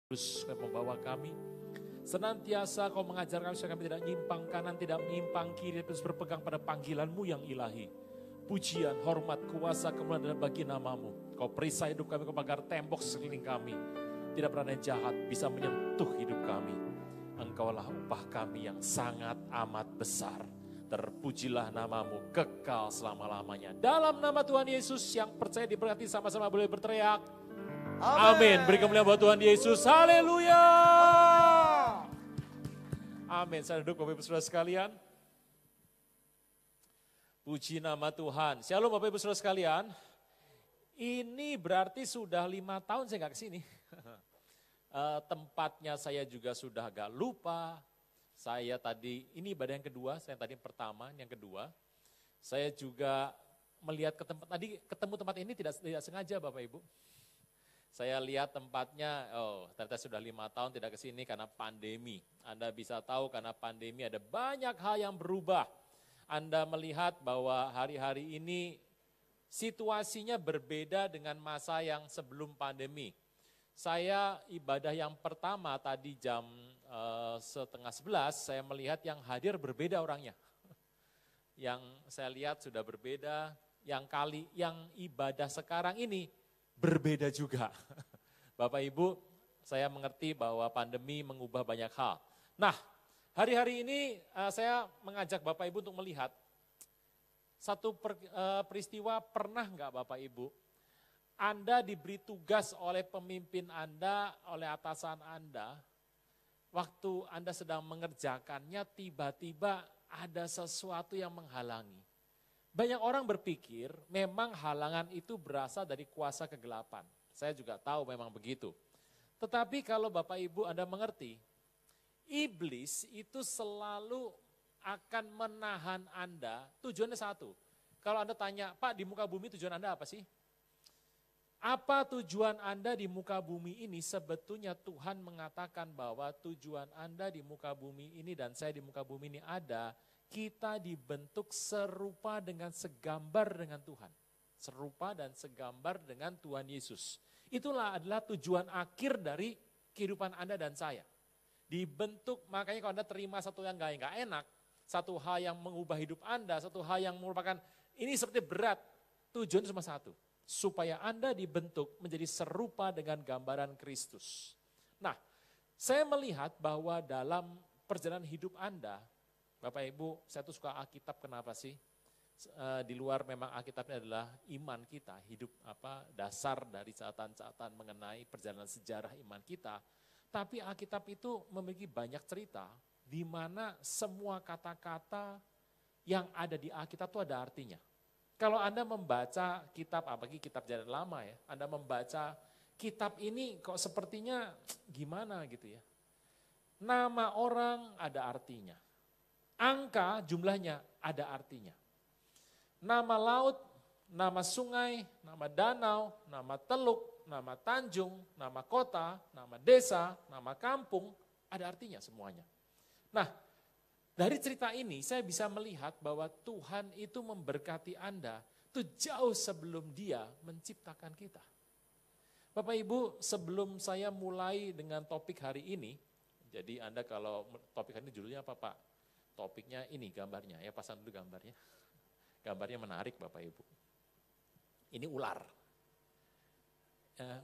Terus membawa kami. Senantiasa kau mengajar kami supaya kami tidak menyimpang kanan, tidak menyimpang kiri, terus berpegang pada panggilan-Mu yang ilahi. Pujian, hormat, kuasa, kemuliaan adalah bagi nama-Mu. Kau perisai hidup kami, kau pagar tembok sekeliling kami. Tidak pernah ada yang jahat bisa menyentuh hidup kami. Engkaulah upah kami yang sangat amat besar. Terpujilah nama-Mu kekal selama-lamanya. Dalam nama Tuhan Yesus yang percaya diberkati, sama-sama boleh berteriak. Amin. Beri kemuliaan buat Tuhan Yesus. Haleluya. Amin. Saya duduk Bapak Ibu Saudara sekalian. Puji nama Tuhan. Shalom Bapak Ibu Saudara sekalian. Ini berarti sudah 5 tahun saya nggak kesini. Tempatnya saya juga sudah agak lupa. Saya tadi, ini ibadah yang kedua, saya tadi yang pertama, yang kedua. Saya juga melihat ke tempat, tadi ketemu tempat ini tidak sengaja Bapak Ibu. Saya lihat tempatnya, ternyata sudah 5 tahun tidak ke sini karena pandemi. Anda bisa tahu karena pandemi ada banyak hal yang berubah. Anda melihat bahwa hari-hari ini situasinya berbeda dengan masa yang sebelum pandemi. Saya ibadah yang pertama tadi jam 10:30, saya melihat yang hadir berbeda orangnya. Yang saya lihat sudah berbeda, yang ibadah sekarang ini berbeda juga. Bapak Ibu, saya mengerti bahwa pandemi mengubah banyak hal. Nah, hari-hari ini saya mengajak Bapak Ibu untuk melihat satu peristiwa. Pernah enggak Bapak Ibu, Anda diberi tugas oleh pemimpin Anda, oleh atasan Anda, waktu Anda sedang mengerjakannya tiba-tiba ada sesuatu yang menghalangi. Banyak orang berpikir memang halangan itu berasal dari kuasa kegelapan. Saya juga tahu memang begitu. Tetapi kalau Bapak Ibu Anda mengerti, iblis itu selalu akan menahan Anda, tujuannya satu. Kalau Anda tanya, Pak di muka bumi tujuan Anda apa sih? Apa tujuan Anda di muka bumi ini? Sebetulnya Tuhan mengatakan bahwa tujuan Anda di muka bumi ini dan saya di muka bumi ini ada, kita dibentuk serupa dengan segambar dengan Tuhan. Serupa dan segambar dengan Tuhan Yesus. Itulah adalah tujuan akhir dari kehidupan Anda dan saya. Dibentuk, makanya kalau Anda terima satu yang gak enak, satu hal yang mengubah hidup Anda, satu hal yang merupakan, ini seperti berat, tujuan cuma satu. Supaya Anda dibentuk menjadi serupa dengan gambaran Kristus. Nah, saya melihat bahwa dalam perjalanan hidup Anda, Bapak Ibu, saya tuh suka Alkitab, kenapa sih? Di luar memang Alkitabnya adalah iman kita, hidup dasar dari catatan-catatan mengenai perjalanan sejarah iman kita. Tapi Alkitab itu memiliki banyak cerita di mana semua kata-kata yang ada di Alkitab itu ada artinya. Kalau Anda membaca kitab, apalagi kitab Jalan Lama ya, Anda membaca kitab ini kok sepertinya gimana gitu ya. Nama orang ada artinya. Angka jumlahnya ada artinya. Nama laut, nama sungai, nama danau, nama teluk, nama tanjung, nama kota, nama desa, nama kampung, ada artinya semuanya. Nah, dari cerita ini saya bisa melihat bahwa Tuhan itu memberkati Anda itu jauh sebelum Dia menciptakan kita. Bapak Ibu, sebelum saya mulai dengan topik hari ini, jadi Anda kalau topik hari ini judulnya apa Pak? Topiknya ini gambarnya, ya pasang dulu gambarnya. Gambarnya menarik Bapak Ibu. Ini ular.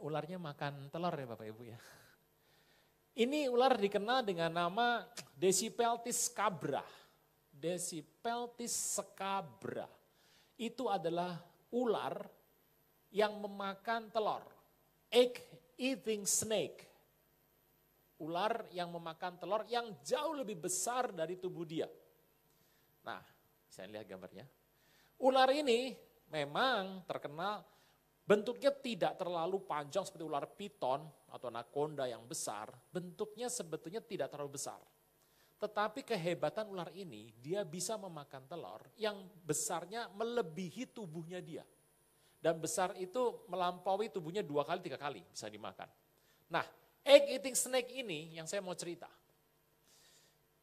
Ularnya makan telur ya Bapak Ibu ya. Ini ular dikenal dengan nama Decipeltis scabra. Decipeltis scabra. Itu adalah ular yang memakan telur. Egg eating snake. Ular yang memakan telur yang jauh lebih besar dari tubuh dia. Nah, saya lihat gambarnya. Ular ini memang terkenal bentuknya tidak terlalu panjang seperti ular piton atau anaconda yang besar. Bentuknya sebetulnya tidak terlalu besar. Tetapi kehebatan ular ini, dia bisa memakan telur yang besarnya melebihi tubuhnya dia. Dan besar itu melampaui tubuhnya 2 kali, 3 kali bisa dimakan. Nah, egg eating snake ini yang saya mau cerita.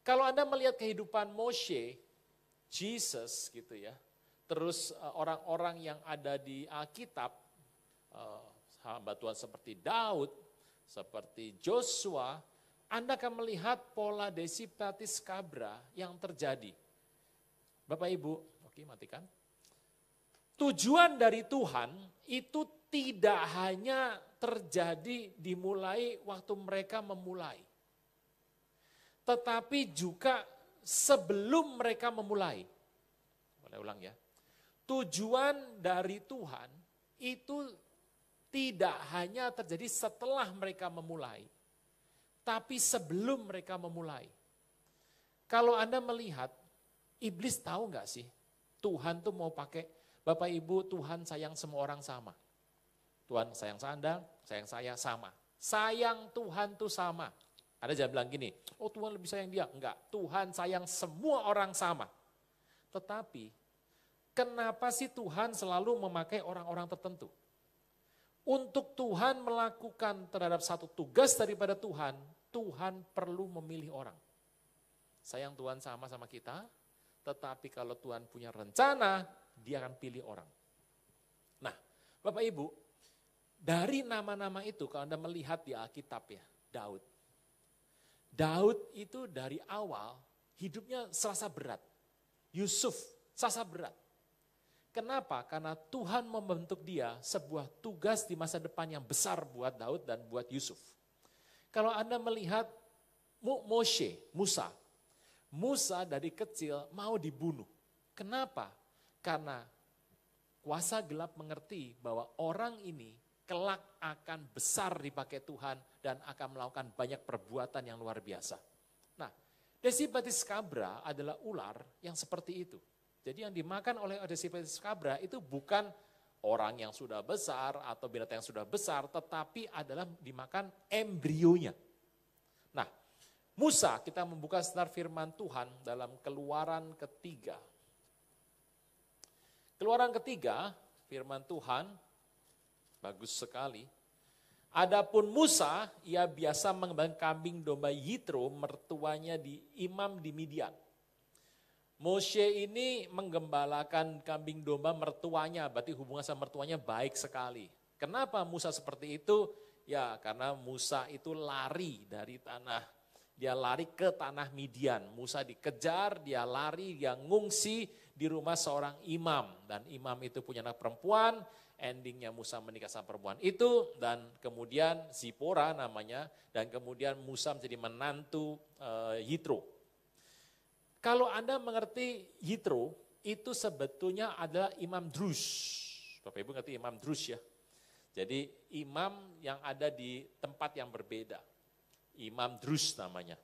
Kalau Anda melihat kehidupan Moshe, Jesus gitu ya, terus orang-orang yang ada di Alkitab, hamba Tuhan seperti Daud, seperti Joshua, Anda akan melihat pola Desipatis Kabra yang terjadi. Bapak Ibu, oke matikan. Tujuan dari Tuhan itu tidak hanya terjadi dimulai waktu mereka memulai. Tetapi juga sebelum mereka memulai. Boleh ulang ya. Tujuan dari Tuhan itu tidak hanya terjadi setelah mereka memulai. Tapi sebelum mereka memulai. Kalau Anda melihat, iblis tahu nggak sih? Tuhan tuh mau pakai, Bapak Ibu, Tuhan sayang semua orang sama. Tuhan sayang Anda, sayang saya sama. Sayang Tuhan tuh sama. Ada jangan bilang gini, oh Tuhan lebih sayang dia. Enggak, Tuhan sayang semua orang sama. Tetapi, kenapa sih Tuhan selalu memakai orang-orang tertentu? Untuk Tuhan melakukan terhadap satu tugas daripada Tuhan, Tuhan perlu memilih orang. Sayang Tuhan sama kita, tetapi kalau Tuhan punya rencana, dia akan pilih orang. Nah, Bapak Ibu, dari nama-nama itu kalau Anda melihat di Alkitab ya, Daud. Daud itu dari awal hidupnya serasa berat. Yusuf serasa berat. Kenapa? Karena Tuhan membentuk dia sebuah tugas di masa depan yang besar buat Daud dan buat Yusuf. Kalau Anda melihat Musa dari kecil mau dibunuh. Kenapa? Karena kuasa gelap mengerti bahwa orang ini kelak akan besar dipakai Tuhan dan akan melakukan banyak perbuatan yang luar biasa. Nah, Desipatis Kabra adalah ular yang seperti itu. Jadi yang dimakan oleh Desipatis Kabra itu bukan orang yang sudah besar atau binatang yang sudah besar, tetapi adalah dimakan embrionya. Nah, Musa, kita membuka sebentar firman Tuhan dalam Keluaran ketiga. Keluaran ketiga, firman Tuhan, bagus sekali. Adapun Musa, ia biasa mengembalakan kambing domba Yitro, mertuanya imam di Midian. Moshe ini menggembalakan kambing domba mertuanya, berarti hubungan sama mertuanya baik sekali. Kenapa Musa seperti itu? Ya karena Musa itu lari dari tanah, dia lari ke tanah Midian. Musa dikejar, dia lari, dia ngungsi di rumah seorang imam. Dan imam itu punya anak perempuan, endingnya Musa menikah sama perempuan itu. Dan kemudian Zipora namanya, dan kemudian Musa menjadi menantu Yitro. Kalau Anda mengerti Yitro, itu sebetulnya adalah Imam Drush. Bapak Ibu ngerti Imam Drush ya? Jadi imam yang ada di tempat yang berbeda. Imam Drush namanya.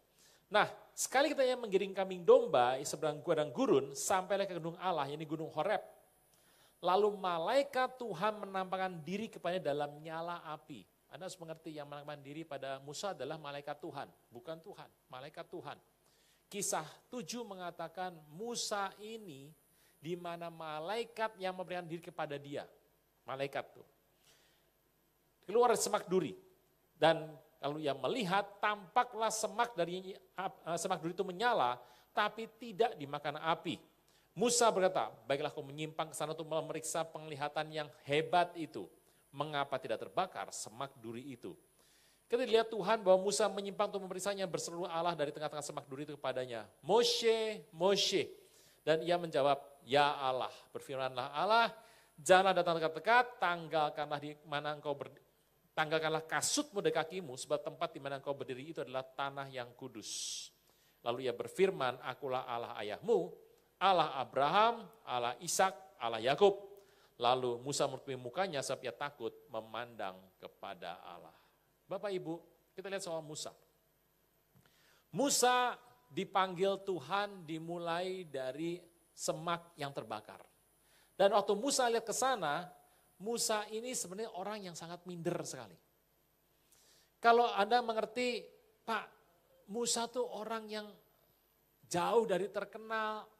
Nah, sekali kita yang menggiring kambing domba seberang padang gurun, sampailah ke gunung Allah, yakni gunung Horeb. Lalu malaikat Tuhan menampakkan diri kepadanya dalam nyala api. Anda harus mengerti yang menampakkan diri pada Musa adalah malaikat Tuhan, bukan Tuhan, malaikat Tuhan. Kisah 7 mengatakan Musa ini di mana malaikat yang memberikan diri kepada dia. Malaikat tuh. Keluar dari semak duri. Dan kalau ia melihat, tampaklah semak duri itu menyala, tapi tidak dimakan api. Musa berkata, baiklah kau menyimpang ke sana untuk memeriksa penglihatan yang hebat itu. Mengapa tidak terbakar semak duri itu? Kita lihat Tuhan bahwa Musa menyimpang untuk memeriksanya, berseru Allah dari tengah-tengah semak duri itu kepadanya. Moshe, Moshe. Dan ia menjawab, ya Allah. Berfirmanlah Allah, janganlah datang dekat-dekat, tanggalkanlah kasutmu dari kakimu, sebab tempat di mana engkau berdiri itu adalah tanah yang kudus. Lalu ia berfirman, akulah Allah ayahmu, Allah Abraham, Allah Ishak, Allah Yakub. Lalu Musa menutupi mukanya sebab ia takut memandang kepada Allah. Bapak Ibu, kita lihat soal Musa. Musa dipanggil Tuhan dimulai dari semak yang terbakar. Dan waktu Musa lihat ke sana, Musa ini sebenarnya orang yang sangat minder sekali. Kalau Anda mengerti, Pak, Musa tuh orang yang jauh dari terkenal,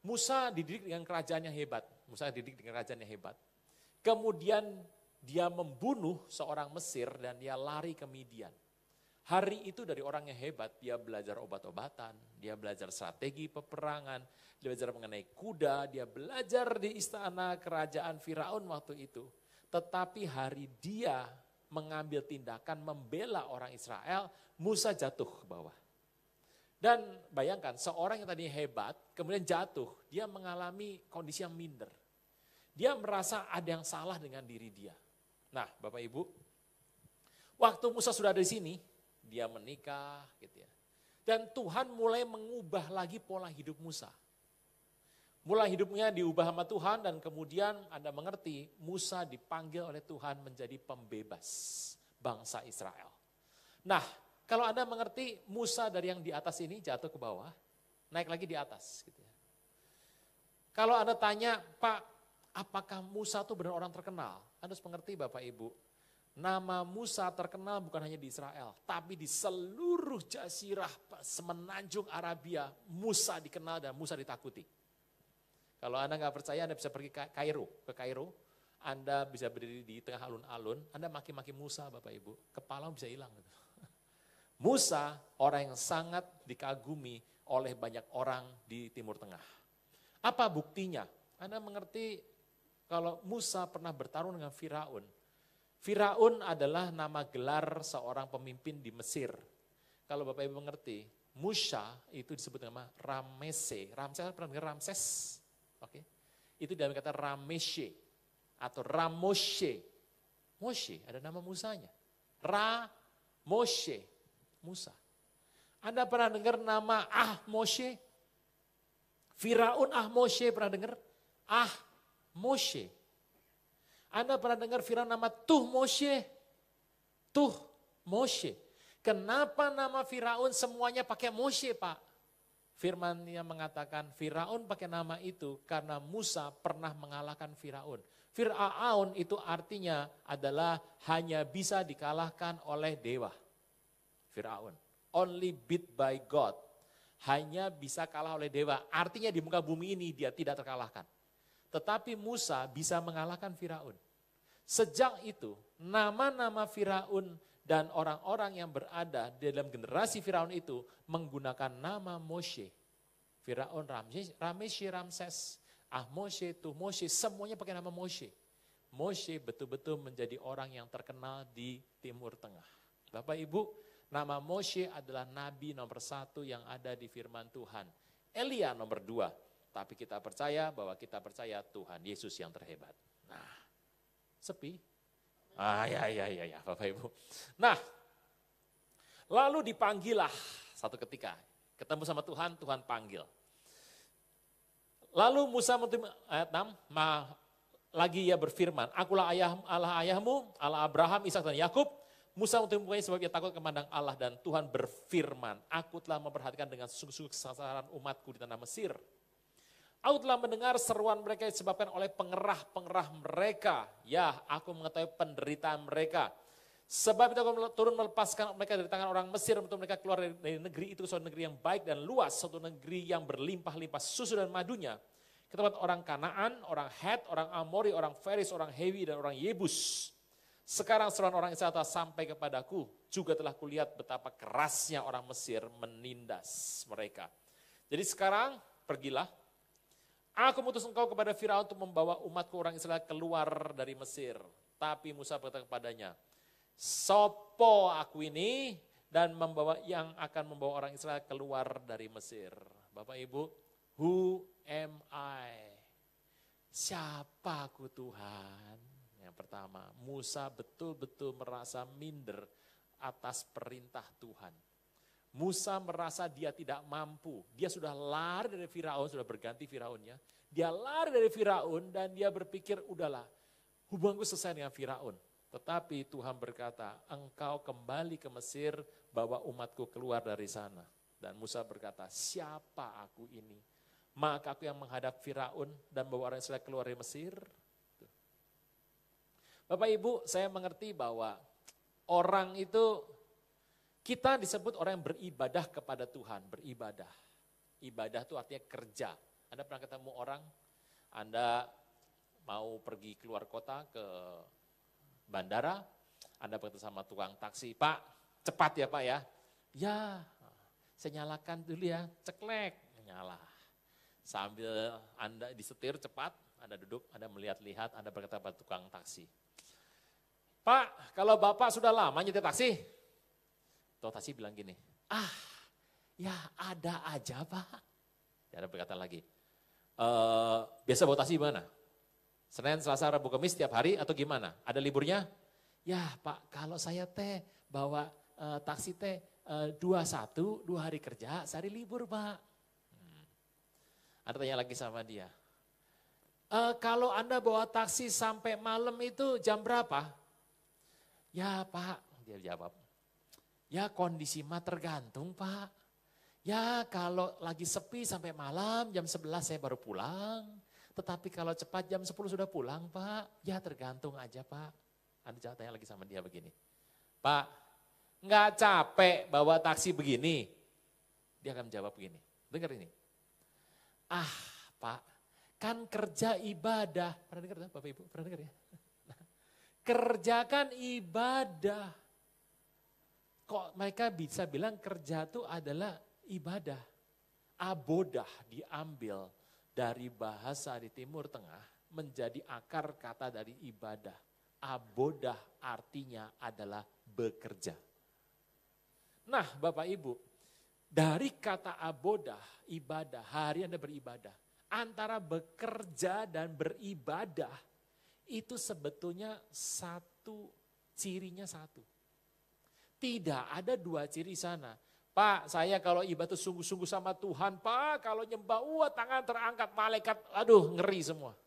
Musa dididik dengan kerajaan yang hebat. Musa dididik dengan kerajaan yang hebat. Kemudian dia membunuh seorang Mesir dan dia lari ke Midian. Hari itu dari orang yang hebat, dia belajar obat-obatan, dia belajar strategi peperangan, dia belajar mengenai kuda, dia belajar di istana kerajaan Firaun waktu itu. Tetapi hari dia mengambil tindakan membela orang Israel, Musa jatuh ke bawah. Dan bayangkan seorang yang tadinya hebat, kemudian jatuh, dia mengalami kondisi yang minder. Dia merasa ada yang salah dengan diri dia. Nah Bapak Ibu, waktu Musa sudah ada di sini, dia menikah gitu ya. Dan Tuhan mulai mengubah lagi pola hidup Musa. Mulai hidupnya diubah sama Tuhan dan kemudian Anda mengerti Musa dipanggil oleh Tuhan menjadi pembebas bangsa Israel. Nah, kalau Anda mengerti Musa dari yang di atas ini jatuh ke bawah, naik lagi di atas. Gitu ya. Kalau Anda tanya, Pak, apakah Musa itu benar orang terkenal? Anda harus mengerti Bapak Ibu, nama Musa terkenal bukan hanya di Israel, tapi di seluruh jazirah semenanjung Arabia, Musa dikenal dan Musa ditakuti. Kalau Anda nggak percaya, Anda bisa pergi ke Kairo, Anda bisa berdiri di tengah alun-alun, Anda maki-maki Musa Bapak Ibu, kepala bisa hilang. Gitu. Musa orang yang sangat dikagumi oleh banyak orang di Timur Tengah. Apa buktinya? Anda mengerti kalau Musa pernah bertarung dengan Firaun. Firaun adalah nama gelar seorang pemimpin di Mesir. Kalau Bapak Ibu mengerti, Musa itu disebut nama Ramese. Ramses pernah dengar Ramses? Oke. Itu dalam kata Rameshe atau Ramoshe. Moshe, ada nama Musanya. Ramoshe, Musa. Anda pernah dengar nama Moshe? Firaun Moshe pernah dengar? Moshe. Anda pernah dengar Firaun nama Moshe? Moshe. Kenapa nama Firaun semuanya pakai Moshe, Pak? Firman-Nya mengatakan Firaun pakai nama itu karena Musa pernah mengalahkan Firaun. Firaun itu artinya adalah hanya bisa dikalahkan oleh dewa. Firaun, only beat by God. Hanya bisa kalah oleh dewa, artinya di muka bumi ini dia tidak terkalahkan. Tetapi Musa bisa mengalahkan Firaun. Sejak itu, nama-nama Firaun dan orang-orang yang berada di dalam generasi Firaun itu menggunakan nama Moshe. Firaun Ramses, Moshe, Moshe, semuanya pakai nama Moshe. Moshe betul-betul menjadi orang yang terkenal di Timur Tengah. Bapak Ibu, nama Moshe adalah nabi nomor 1 yang ada di firman Tuhan. Elia nomor 2, tapi kita percaya bahwa kita percaya Tuhan Yesus yang terhebat. Nah, sepi. Ya, Bapak Ibu. Nah, lalu dipanggillah satu ketika. Ketemu sama Tuhan, Tuhan panggil. Lalu Musa ayat 6, lagi ia berfirman, akulah Allah ayahmu, Allah Abraham, Ishak dan Yakub. Musa mempunyai sebab ia takut memandang Allah dan Tuhan berfirman, aku telah memperhatikan dengan sungguh-sungguh kesengsaraan umatku di tanah Mesir. Aku telah mendengar seruan mereka disebabkan oleh pengerah-pengerah mereka. Ya, aku mengetahui penderitaan mereka. Sebab itu aku turun melepaskan mereka dari tangan orang Mesir untuk mereka keluar dari negeri itu, suatu negeri yang baik dan luas, suatu negeri yang berlimpah-limpah susu dan madunya. Ke tempat orang Kanaan, orang Het, orang Amori, orang Feris, orang Hewi dan orang Yebus. Sekarang seruan orang Israel telah sampai kepadaku, juga telah kulihat betapa kerasnya orang Mesir menindas mereka. Jadi sekarang pergilah. Aku mengutus engkau kepada Firaun untuk membawa umatku orang Israel keluar dari Mesir. Tapi Musa berkata kepadanya, sopo aku ini dan yang akan membawa orang Israel keluar dari Mesir. Bapak Ibu, who am I? Siapa aku Tuhan? Yang pertama, Musa betul-betul merasa minder atas perintah Tuhan. Musa merasa dia tidak mampu. Dia sudah lari dari Firaun, sudah berganti Firaunnya. Dia lari dari Firaun dan dia berpikir, udahlah, hubunganku selesai dengan Firaun. Tetapi Tuhan berkata, engkau kembali ke Mesir, bawa umatku keluar dari sana. Dan Musa berkata, siapa aku ini? Maka aku yang menghadap Firaun dan bawa orang Israel keluar dari Mesir. Bapak Ibu, saya mengerti bahwa orang itu, kita disebut orang yang beribadah kepada Tuhan, beribadah. Ibadah itu artinya kerja. Anda pernah ketemu orang, Anda mau pergi keluar kota ke bandara, Anda bertemu sama tukang taksi, Pak cepat ya Pak ya. Ya, saya nyalakan dulu ya, ceklek, nyala. Sambil Anda disetir cepat, Anda duduk, Anda melihat-lihat, Anda berkata pada tukang taksi, Pak, kalau Bapak sudah lama nyetir taksi, tuh taksi bilang gini, ya ada aja Pak. Dia berkata lagi, biasa bawa taksi gimana? Senin, Selasa, Rabu, Kamis setiap hari atau gimana? Ada liburnya? Ya Pak, kalau saya bawa taksi 2 hari kerja, sehari libur Pak. Ada tanya lagi sama dia, kalau Anda bawa taksi sampai malam itu jam berapa? Ya Pak, dia jawab, ya kondisi mah tergantung Pak. Ya kalau lagi sepi sampai malam jam 11 saya baru pulang. Tetapi kalau cepat jam 10 sudah pulang Pak. Ya tergantung aja Pak. Anda tanya lagi sama dia begini. Pak, nggak capek bawa taksi begini? Dia akan menjawab begini, dengar ini. Pak, kan kerja ibadah. Pernah dengar Bapak Ibu? Pernah dengar ya? Kerjakan ibadah. Kok mereka bisa bilang kerja itu adalah ibadah? Abodah diambil dari bahasa di Timur Tengah menjadi akar kata dari ibadah. Abodah artinya adalah bekerja. Nah Bapak Ibu, dari kata abodah, ibadah, hari Anda beribadah. Antara bekerja dan beribadah, itu sebetulnya cirinya satu. Tidak ada 2 ciri sana. Pak, saya kalau ibadah itu sungguh-sungguh sama Tuhan, Pak, kalau nyembah, tangan terangkat, malaikat, aduh ngeri semua.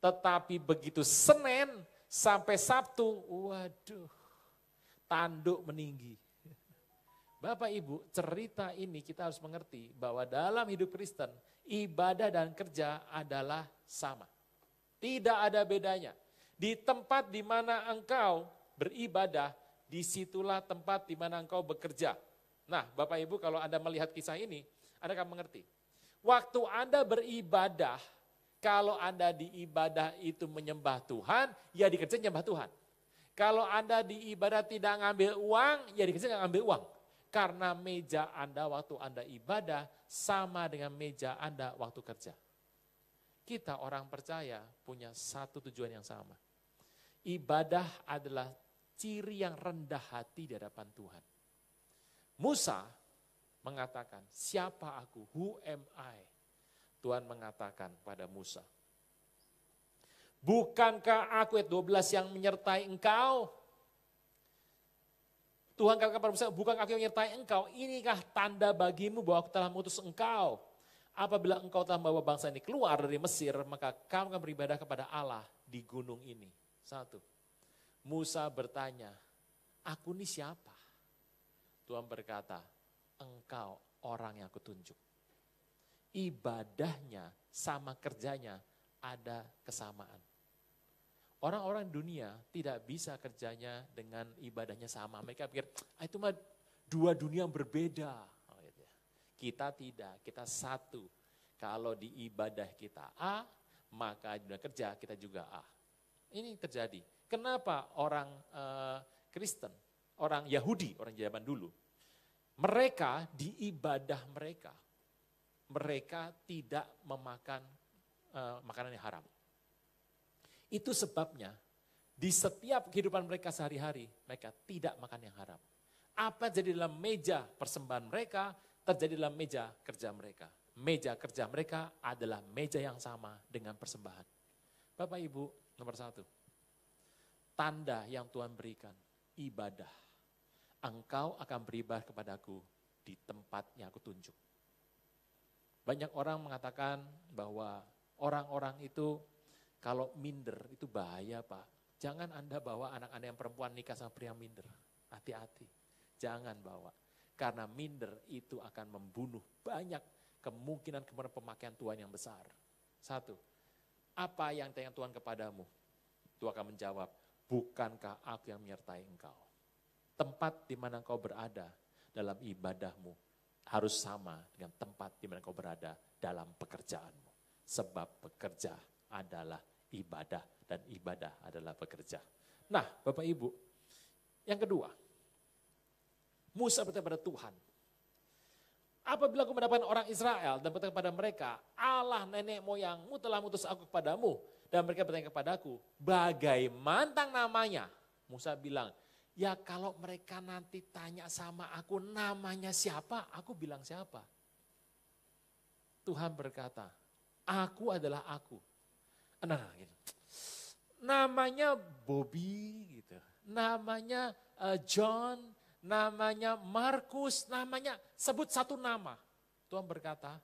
Tetapi begitu Senin sampai Sabtu, waduh, tanduk meninggi. Bapak Ibu, cerita ini kita harus mengerti bahwa dalam hidup Kristen, ibadah dan kerja adalah sama. Tidak ada bedanya. Di tempat di mana engkau beribadah, disitulah tempat di mana engkau bekerja. Nah Bapak Ibu kalau Anda melihat kisah ini, Anda akan mengerti. Waktu Anda beribadah, kalau Anda di ibadah itu menyembah Tuhan, ya di kerja menyembah Tuhan. Kalau Anda di ibadah tidak ngambil uang, ya di kerja nggak ngambil uang. Karena meja Anda waktu Anda ibadah sama dengan meja Anda waktu kerja. Kita orang percaya punya satu tujuan yang sama. Ibadah adalah ciri yang rendah hati di hadapan Tuhan. Musa mengatakan, siapa aku? Who am I? Tuhan mengatakan pada Musa, bukankah aku ayat 12 yang menyertai engkau? Tuhan katakan kepada Musa, bukankah aku yang menyertai engkau? Inikah tanda bagimu bahwa aku telah mengutus engkau? Apabila engkau telah membawa bangsa ini keluar dari Mesir, maka kamu akan beribadah kepada Allah di gunung ini. 1. Musa bertanya, aku ini siapa? Tuhan berkata, engkau orang yang aku tunjuk. Ibadahnya sama kerjanya ada kesamaan. Orang-orang dunia tidak bisa kerjanya dengan ibadahnya sama. Mereka pikir, itu mah 2 dunia yang berbeda. Kita tidak, kita satu. Kalau di ibadah kita A, maka di dunia kerja kita juga A. Ini terjadi. Kenapa orang Kristen, orang Yahudi, orang zaman dulu, mereka di ibadah mereka tidak memakan makanan yang haram. Itu sebabnya di setiap kehidupan mereka sehari-hari, mereka tidak makan yang haram. Apa yang jadi dalam meja persembahan mereka, terjadi dalam meja kerja mereka. Meja kerja mereka adalah meja yang sama dengan persembahan. Bapak Ibu, nomor 1. Tanda yang Tuhan berikan, ibadah. Engkau akan beribadah kepadaku di tempat yang aku tunjuk. Banyak orang mengatakan bahwa orang-orang itu kalau minder itu bahaya Pak. Jangan Anda bawa anak Anda yang perempuan nikah sama pria yang minder. Hati-hati, jangan bawa. Karena minder itu akan membunuh banyak kemungkinan pemakaian Tuhan yang besar. 1. Apa yang tanya Tuhan kepadamu? Tuhan akan menjawab, bukankah aku yang menyertai engkau? Tempat di mana engkau berada dalam ibadahmu harus sama dengan tempat di mana engkau berada dalam pekerjaanmu. Sebab bekerja adalah ibadah dan ibadah adalah bekerja. Nah Bapak Ibu, yang kedua, Musa bertanya kepada Tuhan, apabila aku mendapatkan orang Israel dan bertanya kepada mereka, Allah nenek moyangmu telah mengutus aku kepadamu. Dan mereka bertanya kepadaku, bagaimana namanya? Musa bilang, ya kalau mereka nanti tanya sama aku namanya siapa, aku bilang siapa. Tuhan berkata, aku adalah aku. Nah, gitu. Namanya Bobby, gitu. Namanya John, namanya Markus, namanya sebut satu nama. Tuhan berkata,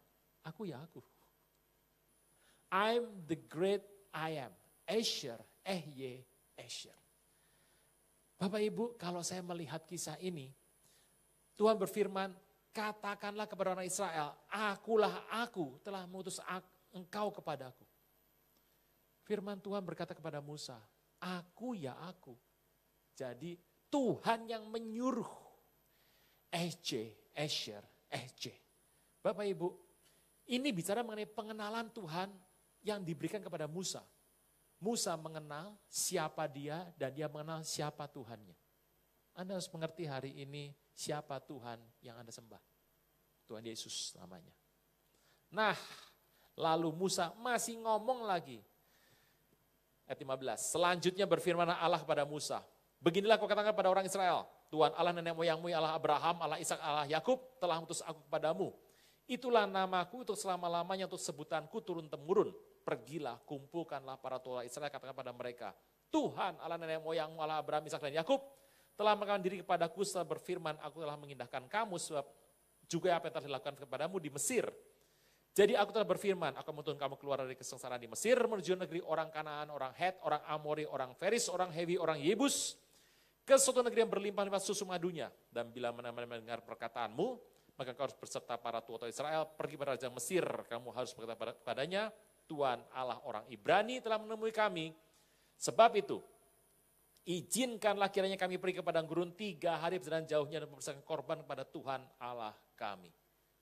aku ya aku. I'm the great I am. Asher, Asher. Bapak Ibu, kalau saya melihat kisah ini, Tuhan berfirman, katakanlah kepada orang Israel, akulah aku telah mengutus engkau kepadaku. Firman Tuhan berkata kepada Musa, aku ya aku. Jadi Tuhan yang menyuruh. Asher. Bapak Ibu, ini bicara mengenai pengenalan Tuhan yang diberikan kepada Musa. Musa mengenal siapa dia dan dia mengenal siapa Tuhannya. Anda harus mengerti hari ini siapa Tuhan yang Anda sembah. Tuhan Yesus namanya. Nah, lalu Musa masih ngomong lagi. Ayat 15, selanjutnya berfirman Allah kepada Musa. Beginilah kau katakan pada orang Israel, Tuhan Allah nenek moyangmu, Allah Abraham, Allah Ishak, Allah Yakub telah mengutus aku kepadamu. Itulah namaku untuk selama-lamanya untuk sebutanku turun-temurun. Pergilah, kumpulkanlah para tua Israel, katakan pada mereka, Tuhan Allah nenek moyangmu, Allah Abraham, Ishak dan Yakub telah mengatakan diri kepadaku setelah berfirman, aku telah mengindahkan kamu sebab juga apa yang telah dilakukan kepadamu di Mesir. Jadi aku telah berfirman, aku menuntun kamu keluar dari kesengsaraan di Mesir, menuju negeri orang Kanaan, orang Het, orang Amori, orang Feris, orang Hewi, orang Yebus, ke suatu negeri yang berlimpah-limpah susu madunya. Dan bila mana-mana mendengar perkataanmu, maka kau harus berserta para tua Israel, pergi pada raja Mesir, kamu harus berkata padanya, Tuhan Allah orang Ibrani telah menemui kami. Sebab itu, izinkanlah kiranya kami pergi ke padang gurun 3 hari perjalanan jauhnya dan mempersembahkan korban kepada Tuhan Allah kami.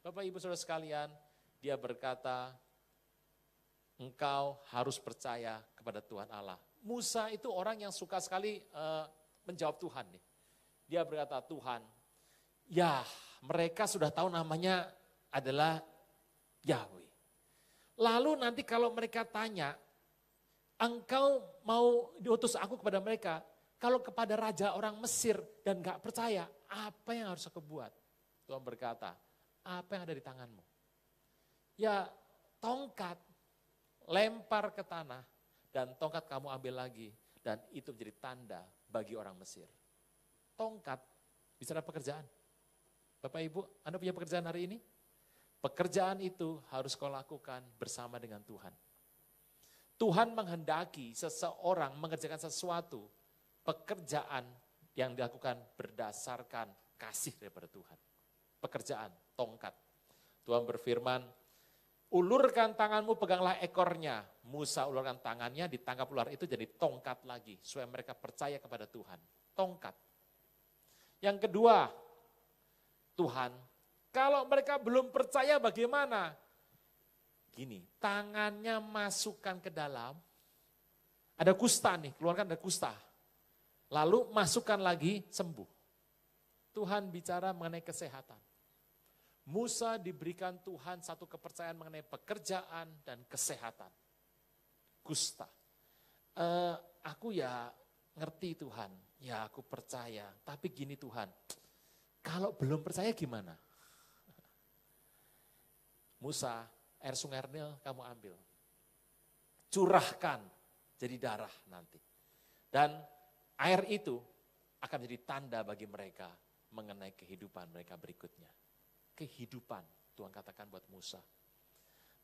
Bapak Ibu Saudara sekalian, dia berkata, engkau harus percaya kepada Tuhan Allah. Musa itu orang yang suka sekali menjawab Tuhan nih. Dia berkata, Tuhan, ya mereka sudah tahu namanya adalah Yahweh. Lalu nanti kalau mereka tanya, engkau mau diutus aku kepada mereka, kalau kepada raja orang Mesir dan gak percaya, apa yang harus aku buat? Tuhan berkata, apa yang ada di tanganmu? Ya tongkat, lempar ke tanah, dan tongkat kamu ambil lagi, dan itu menjadi tanda bagi orang Mesir. Tongkat, bicara pekerjaan. Bapak Ibu, Anda punya pekerjaan hari ini? Pekerjaan itu harus kau lakukan bersama dengan Tuhan. Tuhan menghendaki seseorang mengerjakan sesuatu, pekerjaan yang dilakukan berdasarkan kasih daripada Tuhan. Pekerjaan, tongkat. Tuhan berfirman, ulurkan tanganmu, peganglah ekornya. Musa ulurkan tangannya, ditangkap ular itu jadi tongkat lagi. Supaya mereka percaya kepada Tuhan. Tongkat. Yang kedua, Tuhan, kalau mereka belum percaya bagaimana? Gini, tangannya masukkan ke dalam, ada kusta nih, keluarkan ada kusta. Lalu masukkan lagi, sembuh. Tuhan bicara mengenai kesehatan. Musa diberikan Tuhan satu kepercayaan mengenai pekerjaan dan kesehatan. Kusta. Aku ya ngerti Tuhan, ya aku percaya. Tapi gini Tuhan, kalau belum percaya gimana? Musa, air sungai Nil kamu ambil. Curahkan jadi darah nanti. Dan air itu akan menjadi tanda bagi mereka mengenai kehidupan mereka berikutnya. Kehidupan, Tuhan katakan buat Musa.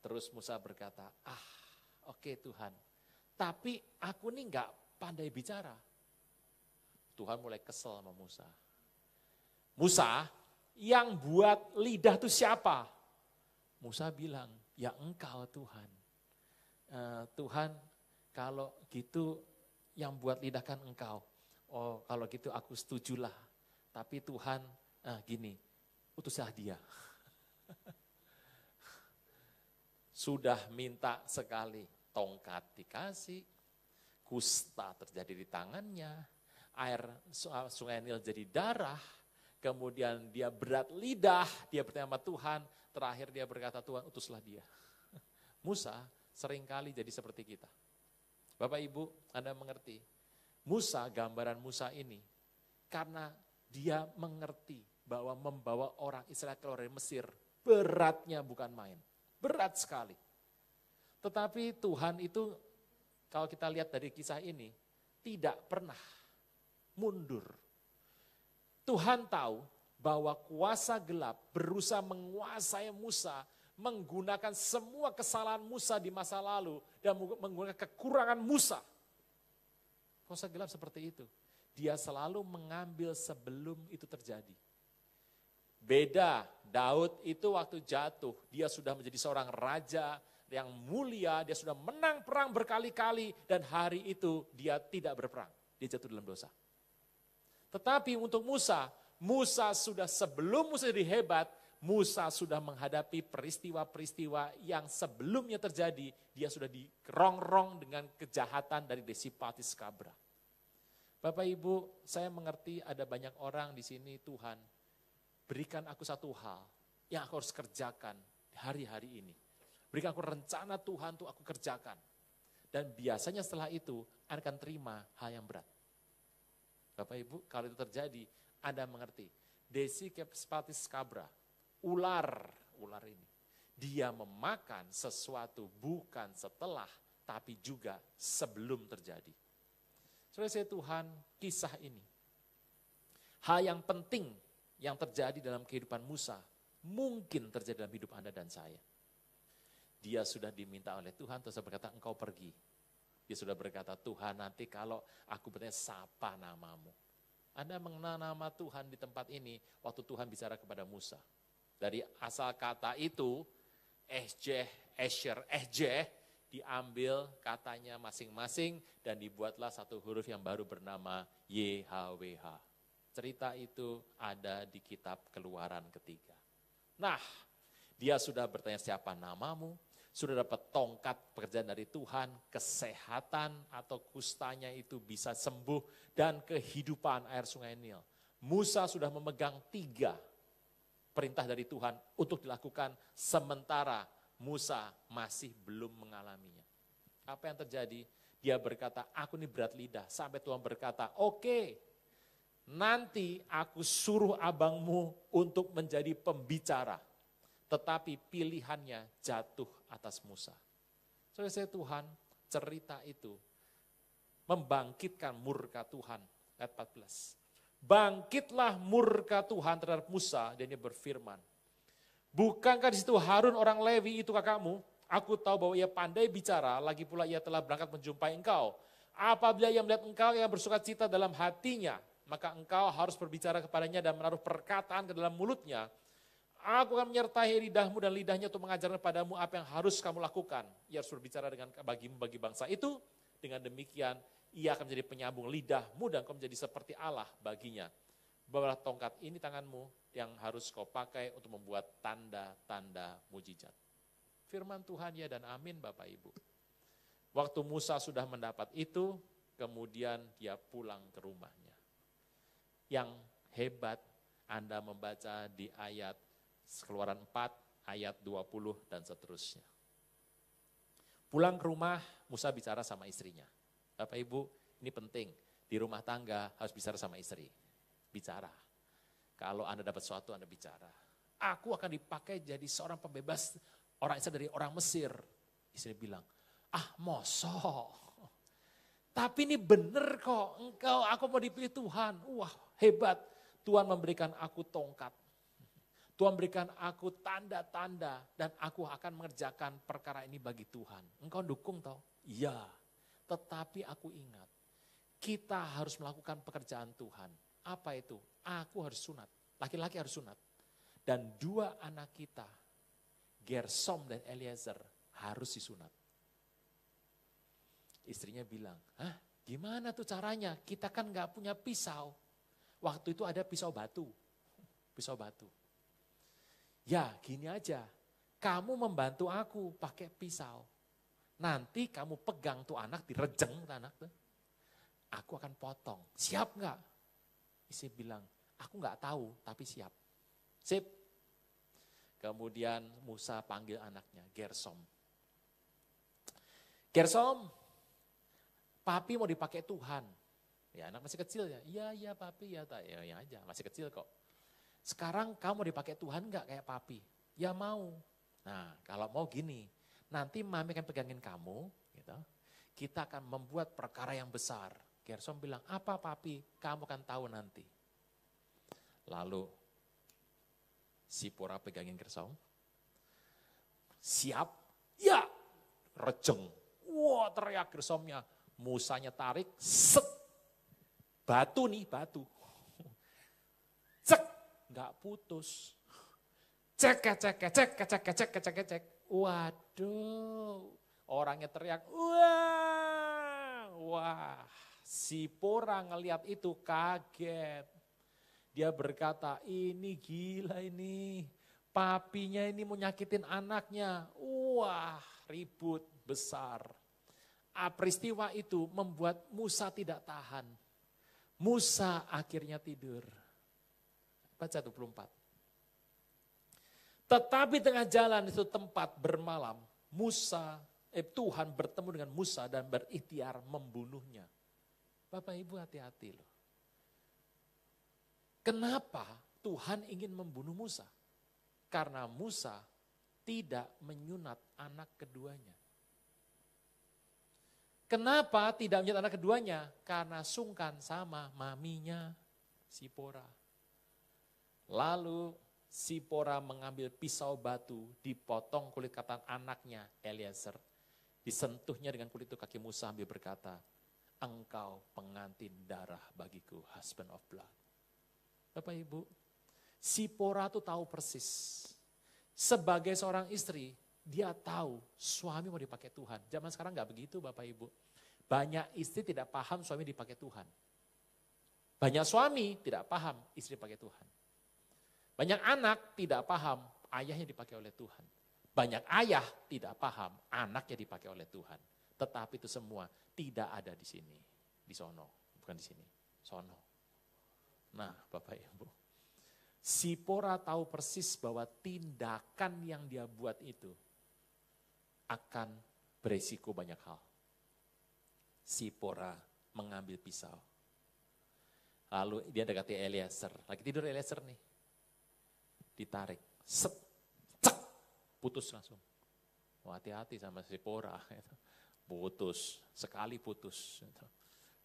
Terus Musa berkata, oke Tuhan, tapi aku nih gak pandai bicara. Tuhan mulai kesel sama Musa. Musa, yang buat lidah itu siapa? Musa bilang, ya engkau Tuhan. Tuhan kalau gitu yang buat lidah kan engkau. Oh kalau gitu aku setujulah. Tapi Tuhan gini, utuslah dia. Sudah minta sekali, tongkat dikasih, kusta terjadi di tangannya, air sungai Nil jadi darah, kemudian dia berat lidah, dia bertanya sama Tuhan, terakhir dia berkata, Tuhan utuslah dia. Musa seringkali jadi seperti kita. Bapak Ibu, Anda mengerti Musa, gambaran Musa ini, karena dia mengerti bahwa membawa orang Israel keluar dari Mesir, beratnya bukan main, berat sekali. Tetapi Tuhan itu, kalau kita lihat dari kisah ini, tidak pernah mundur. Tuhan tahu bahwa kuasa gelap berusaha menguasai Musa, menggunakan semua kesalahan Musa di masa lalu, dan menggunakan kekurangan Musa. Kuasa gelap seperti itu. Dia selalu mengambil sebelum itu terjadi. Beda, Daud itu waktu jatuh, dia sudah menjadi seorang raja yang mulia, dia sudah menang perang berkali-kali, dan hari itu dia tidak berperang, dia jatuh dalam dosa. Tetapi untuk Musa sudah sebelum Musa jadi hebat, Musa sudah menghadapi peristiwa-peristiwa yang sebelumnya terjadi, dia sudah dirongrong dengan kejahatan dari Desipatis Kabra. Bapak Ibu, saya mengerti ada banyak orang di sini, Tuhan, berikan aku satu hal yang aku harus kerjakan hari-hari ini. Berikan aku rencana Tuhan untuk aku kerjakan. Dan biasanya setelah itu, Anda akan terima hal yang berat. Bapak Ibu, kalau itu terjadi, Anda mengerti. Desipatis Kabra, ular ini, dia memakan sesuatu bukan setelah, tapi juga sebelum terjadi. Saudara Tuhan, kisah ini, hal yang penting yang terjadi dalam kehidupan Musa, mungkin terjadi dalam hidup Anda dan saya. Dia sudah diminta oleh Tuhan, terus berkata, engkau pergi. Dia sudah berkata, Tuhan nanti kalau aku bertanya, siapa namamu? Anda mengenal nama Tuhan di tempat ini, waktu Tuhan bicara kepada Musa. Dari asal kata itu, diambil katanya masing-masing dan dibuatlah satu huruf yang baru bernama YHWH. Cerita itu ada di kitab Keluaran ketiga. Nah, dia sudah bertanya siapa namamu, sudah dapat tongkat pekerjaan dari Tuhan, kesehatan atau kustanya itu bisa sembuh, dan kehidupan air sungai Nil. Musa sudah memegang 3 perintah dari Tuhan untuk dilakukan, sementara Musa masih belum mengalaminya. Apa yang terjadi? Dia berkata, aku ini berat lidah. Sampai Tuhan berkata, oke, nanti aku suruh abangmu untuk menjadi pembicara. Tetapi pilihannya jatuh atas Musa. Saudara Tuhan, cerita itu membangkitkan murka Tuhan. Ayat 14. Bangkitlah murka Tuhan terhadap Musa, dan dia berfirman, bukankah di situ Harun orang Lewi itu kakakmu? Aku tahu bahwa ia pandai bicara, lagi pula ia telah berangkat menjumpai engkau. Apabila ia melihat engkau yang bersukacita dalam hatinya, maka engkau harus berbicara kepadanya dan menaruh perkataan ke dalam mulutnya. Aku akan menyertai lidahmu dan lidahnya untuk mengajarkan kepadamu apa yang harus kamu lakukan. Ia harus berbicara dengan bagimu bagi bangsa itu. Dengan demikian ia akan menjadi penyambung lidahmu dan kau menjadi seperti Allah baginya. Bawalah tongkat ini tanganmu yang harus kau pakai untuk membuat tanda-tanda mujizat. Firman Tuhan ya dan amin Bapak Ibu. Waktu Musa sudah mendapat itu, kemudian dia pulang ke rumahnya. Yang hebat Anda membaca di ayat Keluaran 4, ayat 20 dan seterusnya. Pulang ke rumah, Musa bicara sama istrinya. Bapak Ibu, ini penting. Di rumah tangga harus bicara sama istri. Bicara. Kalau Anda dapat sesuatu, Anda bicara. Aku akan dipakai jadi seorang pembebas orang Israel dari orang Mesir. Istri bilang, mosok. Tapi ini benar kok, aku mau dipilih Tuhan. Wah hebat, Tuhan memberikan aku tongkat. Tuhan berikan aku tanda-tanda dan aku akan mengerjakan perkara ini bagi Tuhan. Engkau dukung toh? Iya, tetapi aku ingat, kita harus melakukan pekerjaan Tuhan. Apa itu? Aku harus sunat, laki-laki harus sunat. Dan 2 anak kita, Gersom dan Eliezer, harus disunat. Istrinya bilang, gimana tuh caranya? Kita kan gak punya pisau. Waktu itu ada pisau batu. Ya gini aja, kamu membantu aku pakai pisau. Nanti kamu pegang tuh anak, direjeng tuh anak tuh. Aku akan potong, siap gak? Istri bilang, aku gak tahu tapi siap. Sip. Kemudian Musa panggil anaknya, Gersom. Gersom, papi mau dipakai Tuhan. Ya anak masih kecil ya, iya papi ya, ya aja masih kecil kok. Sekarang kamu dipakai Tuhan enggak kayak papi? Ya mau. Nah kalau mau gini, nanti mami akan pegangin kamu, gitu. Kita akan membuat perkara yang besar. Gersom bilang, apa papi? Kamu akan tahu nanti. Lalu Sipora pegangin Gersom. Siap? Ya! Rejeng. Wah teriak Gersomnya. Musanya tarik, set. Batu nih, batu. Cek, nggak putus. Cek. Waduh, orangnya teriak, wah. Sipora ngelihat itu kaget. Dia berkata, ini gila ini. Papinya ini mau nyakitin anaknya. Wah, ribut besar. Peristiwa itu membuat Musa tidak tahan. Musa akhirnya tidur. Baca 24. Tetapi tengah jalan itu tempat bermalam, Tuhan bertemu dengan Musa dan berikhtiar membunuhnya. Bapak Ibu hati-hati loh. Kenapa Tuhan ingin membunuh Musa? Karena Musa tidak menyunat anak keduanya. Kenapa tidak menyunat anak keduanya? Karena sungkan sama maminya Sipora. Lalu Sipora mengambil pisau batu, dipotong kulit katan anaknya Eliezer. Disentuhnya dengan kulit itu kaki Musa sambil berkata, engkau pengantin darah bagiku, husband of blood. Bapak Ibu, Sipora tuh tahu persis. Sebagai seorang istri, dia tahu suami mau dipakai Tuhan. Zaman sekarang gak begitu Bapak Ibu. Banyak istri tidak paham suami dipakai Tuhan. Banyak suami tidak paham istri dipakai Tuhan. Banyak anak tidak paham ayahnya dipakai oleh Tuhan. Banyak ayah tidak paham anaknya dipakai oleh Tuhan. Tetapi itu semua tidak ada di sini. Di sono, bukan di sini. Sono. Nah Bapak Ibu. Sipora tahu persis bahwa tindakan yang dia buat itu akan beresiko banyak hal. Sipora mengambil pisau. Lalu dia dekati Eliezer. Lagi tidur Eliezer nih. Ditarik. Set. Cek. Putus langsung. Hati-hati sama Sipora. Putus. Sekali putus.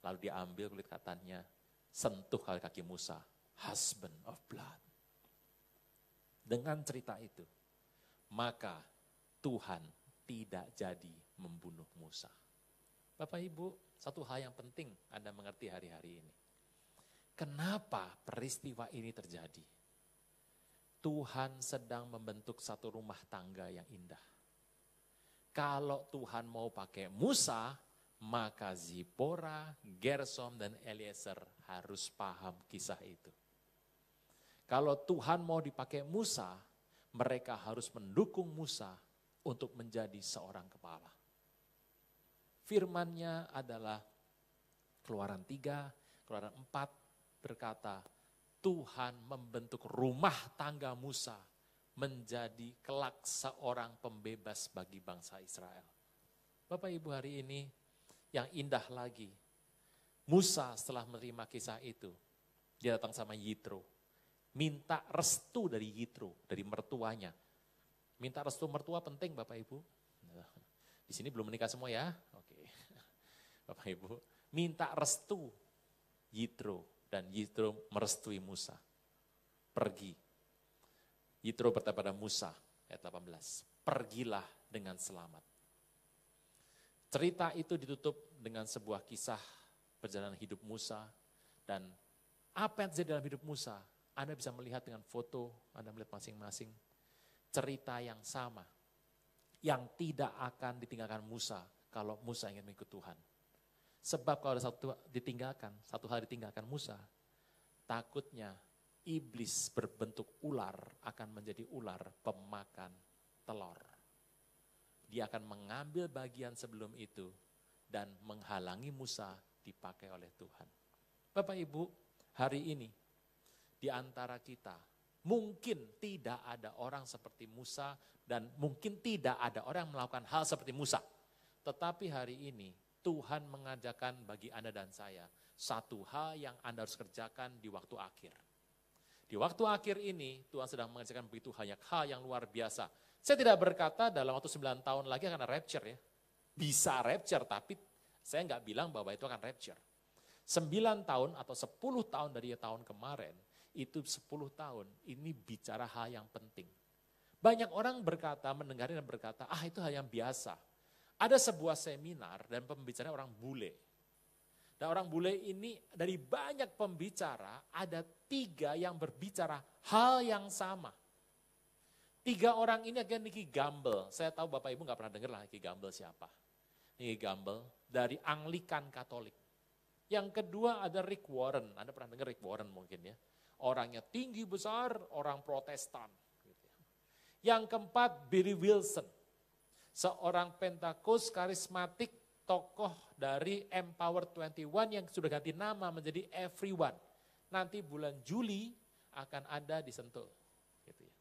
Lalu dia ambil kulit katannya. Sentuh kaki Musa. Husband of blood. Dengan cerita itu. Maka Tuhan tidak jadi membunuh Musa. Bapak Ibu, satu hal yang penting Anda mengerti hari-hari ini. Kenapa peristiwa ini terjadi? Tuhan sedang membentuk satu rumah tangga yang indah. Kalau Tuhan mau pakai Musa, maka Zipora, Gersom, dan Eliezer harus paham kisah itu. Kalau Tuhan mau dipakai Musa, mereka harus mendukung Musa untuk menjadi seorang kepala. Firman-Nya adalah Keluaran 3, Keluaran 4 berkata, Tuhan membentuk rumah tangga Musa menjadi kelak seorang pembebas bagi bangsa Israel. Bapak Ibu hari ini yang indah lagi, Musa setelah menerima kisah itu, dia datang sama Yitro, minta restu dari Yitro, dari mertuanya. Minta restu mertua penting Bapak Ibu. Di sini belum menikah semua ya, oke. Bapak Ibu, minta restu Yitro. Dan Yitro merestui Musa. Pergi. Yitro berkata pada Musa, ayat 18. Pergilah dengan selamat. Cerita itu ditutup dengan sebuah kisah perjalanan hidup Musa. Dan apa yang terjadi dalam hidup Musa, Anda bisa melihat dengan foto, Anda melihat masing-masing. Cerita yang sama. Yang tidak akan ditinggalkan Musa kalau Musa ingin mengikut Tuhan. Sebab kalau ada satu hal ditinggalkan Musa, takutnya iblis berbentuk ular akan menjadi ular pemakan telur. Dia akan mengambil bagian sebelum itu dan menghalangi Musa dipakai oleh Tuhan. Bapak Ibu, hari ini di antara kita mungkin tidak ada orang seperti Musa dan mungkin tidak ada orang yang melakukan hal seperti Musa. Tetapi hari ini Tuhan mengajarkan bagi Anda dan saya satu hal yang Anda harus kerjakan di waktu akhir. Di waktu akhir ini Tuhan sedang mengajarkan begitu banyak hal yang luar biasa. Saya tidak berkata dalam waktu 9 tahun lagi akan rapture ya. Bisa rapture, tapi saya nggak bilang bahwa itu akan rapture. 9 tahun atau 10 tahun dari tahun kemarin, itu 10 tahun, ini bicara hal yang penting. Banyak orang berkata, mendengarnya dan berkata, itu hal yang biasa. Ada sebuah seminar dan pembicaranya orang bule. Dan orang bule ini dari banyak pembicara, ada 3 yang berbicara hal yang sama. 3 orang ini adalah Nicky Gamble. Saya tahu Bapak Ibu nggak pernah dengar lah Nicky Gamble siapa. Nicky Gamble dari Anglikan Katolik. Yang kedua ada Rick Warren. Anda pernah dengar Rick Warren mungkin ya. Orangnya tinggi besar, orang Protestan. Yang keempat Billy Wilson. Seorang Pentakosta karismatik, tokoh dari Empower 21 yang sudah ganti nama menjadi Everyone. Nanti bulan Juli akan ada di Sentul. Gitu ya.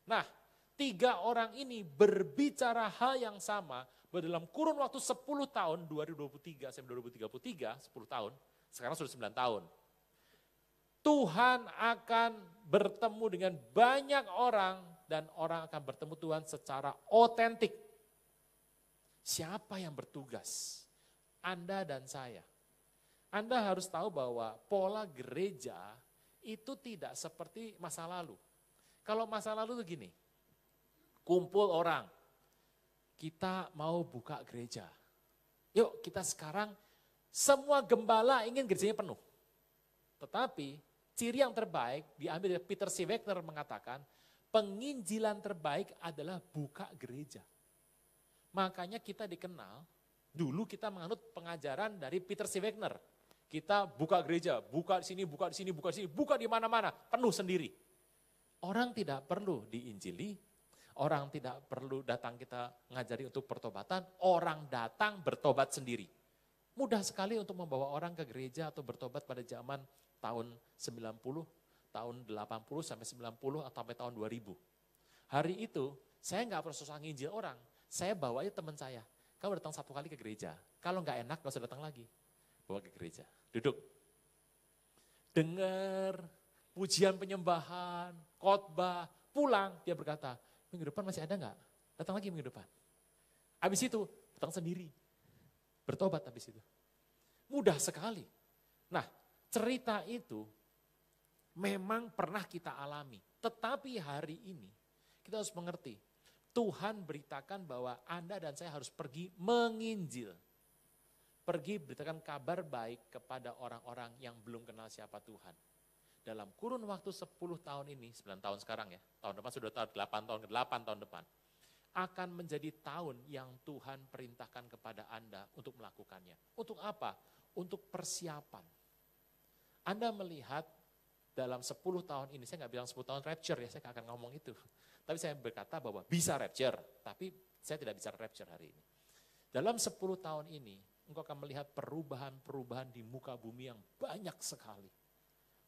Nah, 3 orang ini berbicara hal yang sama dalam kurun waktu 10 tahun, 2023 sampai 2033, 10 tahun, sekarang sudah 9 tahun. Tuhan akan bertemu dengan banyak orang dan orang akan bertemu Tuhan secara otentik. Siapa yang bertugas? Anda dan saya. Anda harus tahu bahwa pola gereja itu tidak seperti masa lalu. Kalau masa lalu itu gini, kumpul orang, kita mau buka gereja. Yuk kita sekarang, semua gembala ingin gerejanya penuh. Tetapi ciri yang terbaik diambil dari Peter C. Wagner mengatakan, penginjilan terbaik adalah buka gereja. Makanya kita dikenal, dulu kita menganut pengajaran dari Peter C. Wagner. Kita buka gereja, buka di sini, buka di sini, buka di sini, buka di mana-mana, penuh sendiri. Orang tidak perlu diinjili, orang tidak perlu datang kita ngajari untuk pertobatan, orang datang bertobat sendiri. Mudah sekali untuk membawa orang ke gereja atau bertobat pada zaman tahun 90, tahun 80 sampai 90 atau sampai tahun 2000. Hari itu saya nggak perlu susah nginjil orang, saya bawa aja teman saya. Kamu datang 1 kali ke gereja, kalau nggak enak nggak usah datang lagi. Bawa ke gereja, duduk. Dengar pujian penyembahan, khotbah, pulang dia berkata, minggu depan masih ada nggak? Datang lagi minggu depan. Habis itu datang sendiri, bertobat habis itu. Mudah sekali. Nah, cerita itu memang pernah kita alami. Tetapi hari ini kita harus mengerti, Tuhan beritakan bahwa Anda dan saya harus pergi menginjil. Pergi beritakan kabar baik kepada orang-orang yang belum kenal siapa Tuhan. Dalam kurun waktu 10 tahun ini, 9 tahun sekarang ya, tahun depan sudah 8 tahun depan, akan menjadi tahun yang Tuhan perintahkan kepada Anda untuk melakukannya. Untuk apa? Untuk persiapan. Anda melihat dalam 10 tahun ini, saya nggak bilang 10 tahun rapture ya, saya nggak akan ngomong itu. Tapi saya berkata bahwa bisa rapture, tapi saya tidak bicara rapture hari ini. Dalam 10 tahun ini, engkau akan melihat perubahan-perubahan di muka bumi yang banyak sekali.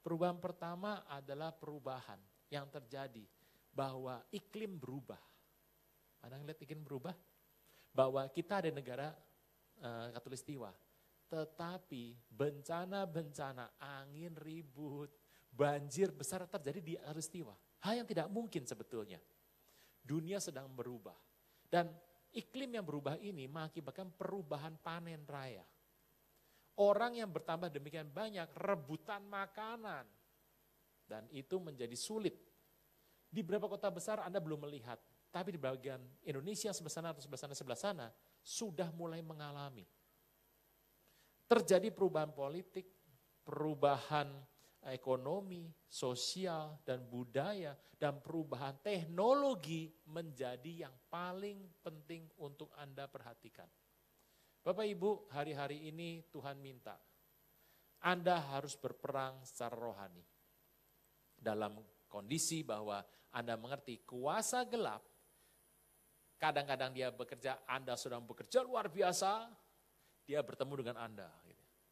Perubahan pertama adalah perubahan yang terjadi bahwa iklim berubah. Anda ngelihat iklim berubah? Bahwa kita ada negara Khatulistiwa, tetapi bencana-bencana, angin ribut, banjir besar terjadi di Khatulistiwa. Hal yang tidak mungkin sebetulnya. Dunia sedang berubah. Dan iklim yang berubah ini mengakibatkan perubahan panen raya. Orang yang bertambah demikian banyak, rebutan makanan. Dan itu menjadi sulit. Di beberapa kota besar Anda belum melihat. Tapi di bagian Indonesia sebelah sana atau sebelah sana, sudah mulai mengalami. Terjadi perubahan politik, perubahan ekonomi, sosial, dan budaya, dan perubahan teknologi menjadi yang paling penting untuk Anda perhatikan. Bapak Ibu, hari-hari ini Tuhan minta, Anda harus berperang secara rohani. Dalam kondisi bahwa Anda mengerti kuasa gelap, kadang-kadang dia bekerja, Anda sedang bekerja luar biasa, dia bertemu dengan Anda.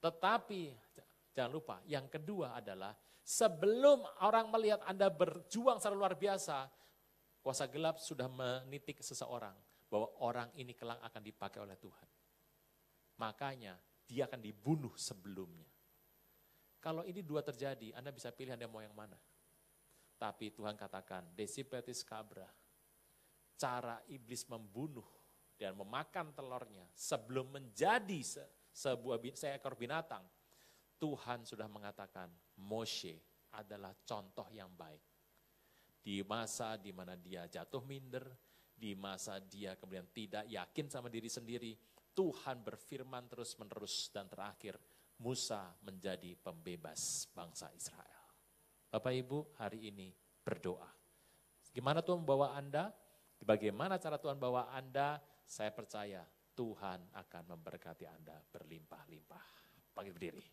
Tetapi jangan lupa, yang kedua adalah sebelum orang melihat Anda berjuang secara luar biasa, kuasa gelap sudah menitik seseorang bahwa orang ini kelak akan dipakai oleh Tuhan. makanya dia akan dibunuh sebelumnya. Kalau ini dua terjadi, Anda bisa pilih Anda mau yang mana. Tapi Tuhan katakan, Desipetis Cabra, cara iblis membunuh dan memakan telurnya sebelum menjadi seekor binatang, Tuhan sudah mengatakan Moshe adalah contoh yang baik. Di masa di mana dia jatuh minder, di masa dia kemudian tidak yakin sama diri sendiri, Tuhan berfirman terus-menerus dan terakhir Musa menjadi pembebas bangsa Israel. Bapak Ibu, hari ini berdoa. Gimana Tuhan membawa Anda? Bagaimana cara Tuhan bawa Anda? Saya percaya Tuhan akan memberkati Anda berlimpah-limpah. Bangkit berdiri.